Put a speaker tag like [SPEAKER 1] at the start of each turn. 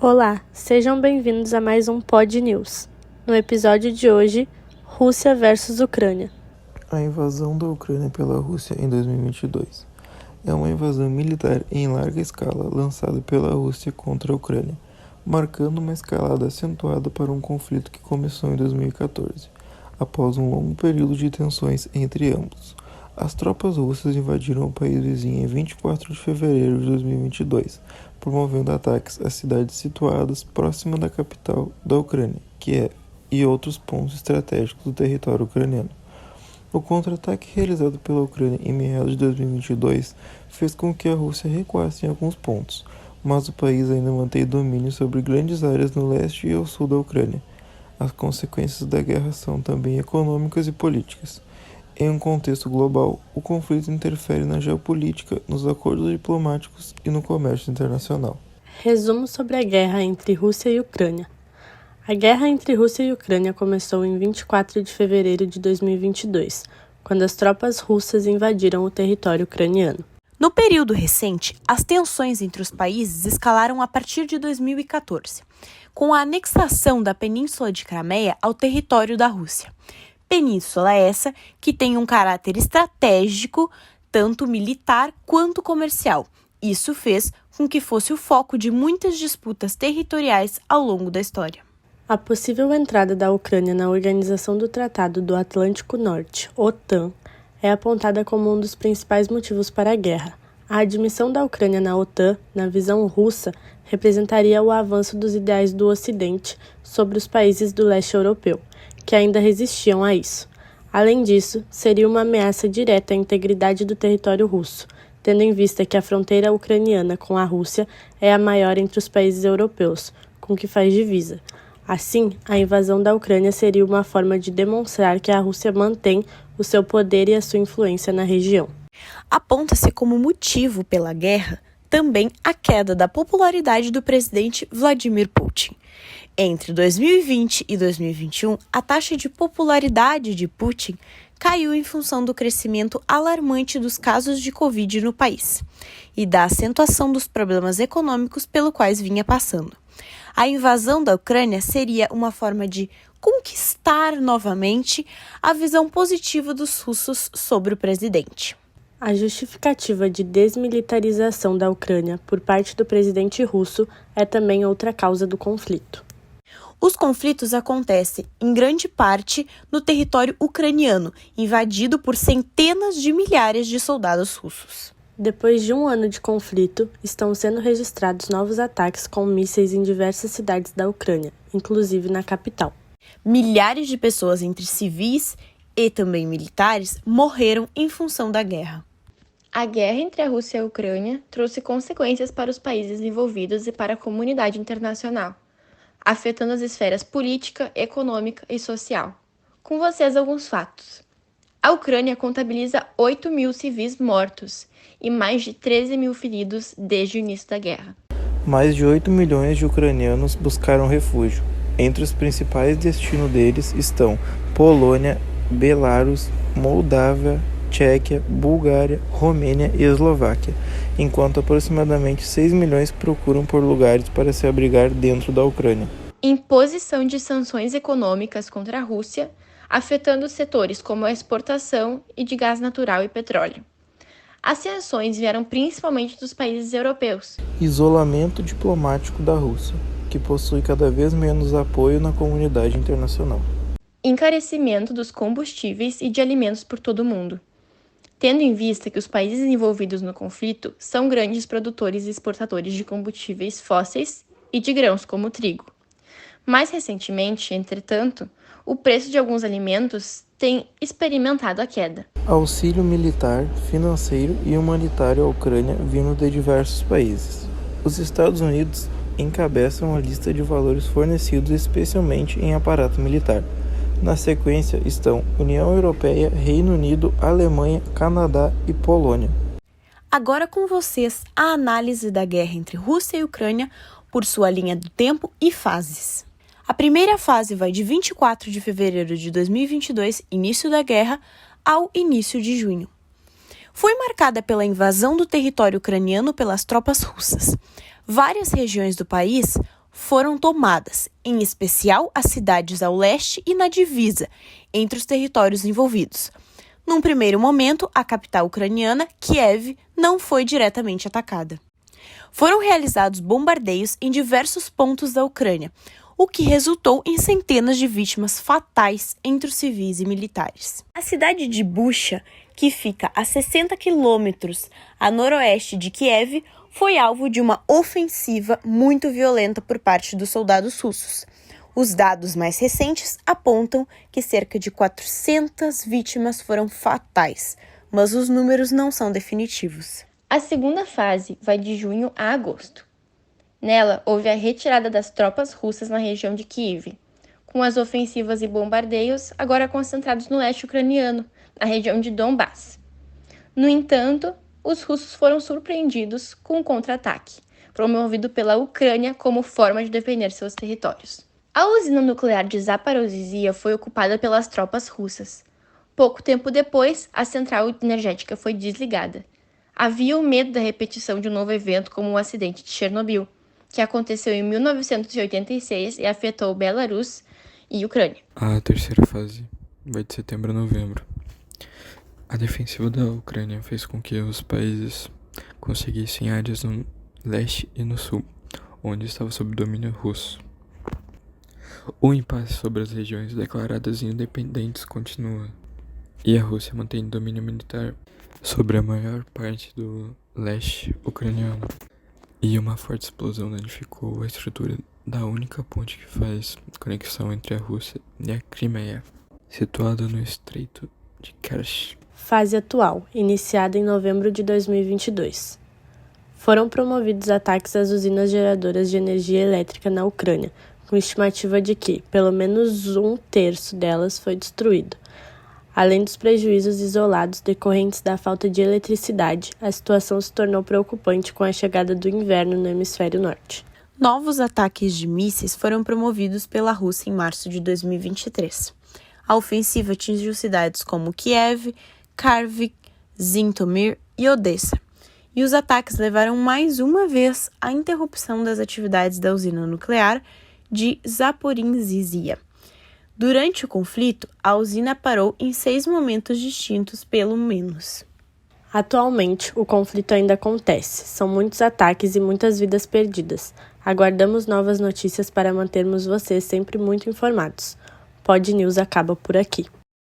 [SPEAKER 1] Olá, sejam bem-vindos a mais um Pod News. No episódio de hoje, Rússia versus Ucrânia.
[SPEAKER 2] A invasão da Ucrânia pela Rússia em 2022 é uma invasão militar em larga escala lançada pela Rússia contra a Ucrânia, marcando uma escalada acentuada para um conflito que começou em 2014, após um longo período de tensões entre ambos. As tropas russas invadiram o país vizinho em 24 de fevereiro de 2022, promovendo ataques a cidades situadas próximas da capital da Ucrânia, Kiev, e outros pontos estratégicos do território ucraniano. O contra-ataque realizado pela Ucrânia em meados de 2022 fez com que a Rússia recuasse em alguns pontos, mas o país ainda mantém domínio sobre grandes áreas no leste e ao sul da Ucrânia. As consequências da guerra são também econômicas e políticas. Em um contexto global, o conflito interfere na geopolítica, nos acordos diplomáticos e no comércio internacional.
[SPEAKER 1] Resumo sobre a guerra entre Rússia e Ucrânia. A guerra entre Rússia e Ucrânia começou em 24 de fevereiro de 2022, quando as tropas russas invadiram o território ucraniano.
[SPEAKER 3] No período recente, as tensões entre os países escalaram a partir de 2014, com a anexação da Península de Crimeia ao território da Rússia. Península essa que tem um caráter estratégico, tanto militar quanto comercial. Isso fez com que fosse o foco de muitas disputas territoriais ao longo da história.
[SPEAKER 1] A possível entrada da Ucrânia na Organização do Tratado do Atlântico Norte, OTAN, é apontada como um dos principais motivos para a guerra. A admissão da Ucrânia na OTAN, na visão russa, representaria o avanço dos ideais do Ocidente sobre os países do leste europeu, que ainda resistiam a isso. Além disso, seria uma ameaça direta à integridade do território russo, tendo em vista que a fronteira ucraniana com a Rússia é a maior entre os países europeus, com que faz divisa. Assim, a invasão da Ucrânia seria uma forma de demonstrar que a Rússia mantém o seu poder e a sua influência na região.
[SPEAKER 3] Aponta-se como motivo pela guerra também a queda da popularidade do presidente Vladimir Putin. Entre 2020 e 2021, a taxa de popularidade de Putin caiu em função do crescimento alarmante dos casos de Covid no país e da acentuação dos problemas econômicos pelo quais vinha passando. A invasão da Ucrânia seria uma forma de conquistar novamente a visão positiva dos russos sobre o presidente.
[SPEAKER 1] A justificativa de desmilitarização da Ucrânia por parte do presidente russo é também outra causa do conflito.
[SPEAKER 3] Os conflitos acontecem, em grande parte, no território ucraniano, invadido por centenas de milhares de soldados russos.
[SPEAKER 1] Depois de um ano de conflito, estão sendo registrados novos ataques com mísseis em diversas cidades da Ucrânia, inclusive na capital.
[SPEAKER 3] Milhares de pessoas entre civis e também militares morreram em função da guerra.
[SPEAKER 4] A guerra entre a Rússia e a Ucrânia trouxe consequências para os países envolvidos e para a comunidade internacional, afetando as esferas política, econômica e social. Com vocês alguns fatos. A Ucrânia contabiliza 8 mil civis mortos e mais de 13 mil feridos desde o início da guerra.
[SPEAKER 2] Mais de 8 milhões de ucranianos buscaram refúgio. Entre os principais destinos deles estão Polônia, Belarus, Moldávia, Tchequia, Bulgária, Romênia e Eslováquia, enquanto aproximadamente 6 milhões procuram por lugares para se abrigar dentro da Ucrânia.
[SPEAKER 4] Imposição de sanções econômicas contra a Rússia, afetando setores como a exportação e de gás natural e petróleo. As sanções vieram principalmente dos países europeus.
[SPEAKER 2] Isolamento diplomático da Rússia, que possui cada vez menos apoio na comunidade internacional.
[SPEAKER 4] Encarecimento dos combustíveis e de alimentos por todo o mundo. Tendo em vista que os países envolvidos no conflito são grandes produtores e exportadores de combustíveis fósseis e de grãos como o trigo. Mais recentemente, entretanto, o preço de alguns alimentos tem experimentado a queda.
[SPEAKER 2] Auxílio militar, financeiro e humanitário à Ucrânia vindo de diversos países. Os Estados Unidos encabeçam a lista de valores fornecidos especialmente em aparato militar. Na sequência estão União Europeia, Reino Unido, Alemanha, Canadá e Polônia.
[SPEAKER 3] Agora com vocês a análise da guerra entre Rússia e Ucrânia por sua linha do tempo e fases. A primeira fase vai de 24 de fevereiro de 2022, início da guerra, ao início de junho. Foi marcada pela invasão do território ucraniano pelas tropas russas. Várias regiões do país foram tomadas, em especial as cidades ao leste e na divisa, entre os territórios envolvidos. Num primeiro momento, a capital ucraniana, Kiev, não foi diretamente atacada. Foram realizados bombardeios em diversos pontos da Ucrânia, o que resultou em centenas de vítimas fatais entre os civis e militares. A cidade de Bucha, que fica a 60 quilômetros a noroeste de Kiev, foi alvo de uma ofensiva muito violenta por parte dos soldados russos. Os dados mais recentes apontam que cerca de 400 vítimas foram fatais, mas os números não são definitivos.
[SPEAKER 4] A segunda fase vai de junho a agosto. Nela, houve a retirada das tropas russas na região de Kiev, com as ofensivas e bombardeios agora concentrados no leste ucraniano, na região de Donbass. No entanto, os russos foram surpreendidos com um contra-ataque, promovido pela Ucrânia como forma de defender seus territórios. A usina nuclear de Zaporozhia foi ocupada pelas tropas russas. Pouco tempo depois, a central energética foi desligada. Havia o medo da repetição de um novo evento como o acidente de Chernobyl, que aconteceu em 1986 e afetou Belarus e Ucrânia.
[SPEAKER 5] A terceira fase vai de setembro a novembro. A defensiva da Ucrânia fez com que os países conseguissem áreas no leste e no sul, onde estava sob domínio russo. O impasse sobre as regiões declaradas independentes continua, e a Rússia mantém domínio militar sobre a maior parte do leste ucraniano. E uma forte explosão danificou a estrutura da única ponte que faz conexão entre a Rússia e a Crimeia, situada no Estreito de Kerch.
[SPEAKER 1] Fase atual, iniciada em novembro de 2022. Foram promovidos ataques às usinas geradoras de energia elétrica na Ucrânia, com estimativa de que, pelo menos 1/3 delas foi destruído. Além dos prejuízos isolados decorrentes da falta de eletricidade, a situação se tornou preocupante com a chegada do inverno no hemisfério norte.
[SPEAKER 3] Novos ataques de mísseis foram promovidos pela Rússia em março de 2023. A ofensiva atingiu cidades como Kiev, Kharkiv, Zhytomyr e Odessa. E os ataques levaram mais uma vez à interrupção das atividades da usina nuclear de Zaporizhzhia. Durante o conflito, a usina parou em 6 momentos distintos, pelo menos.
[SPEAKER 1] Atualmente, o conflito ainda acontece. São muitos ataques e muitas vidas perdidas. Aguardamos novas notícias para mantermos vocês sempre muito informados. Pod News acaba por aqui.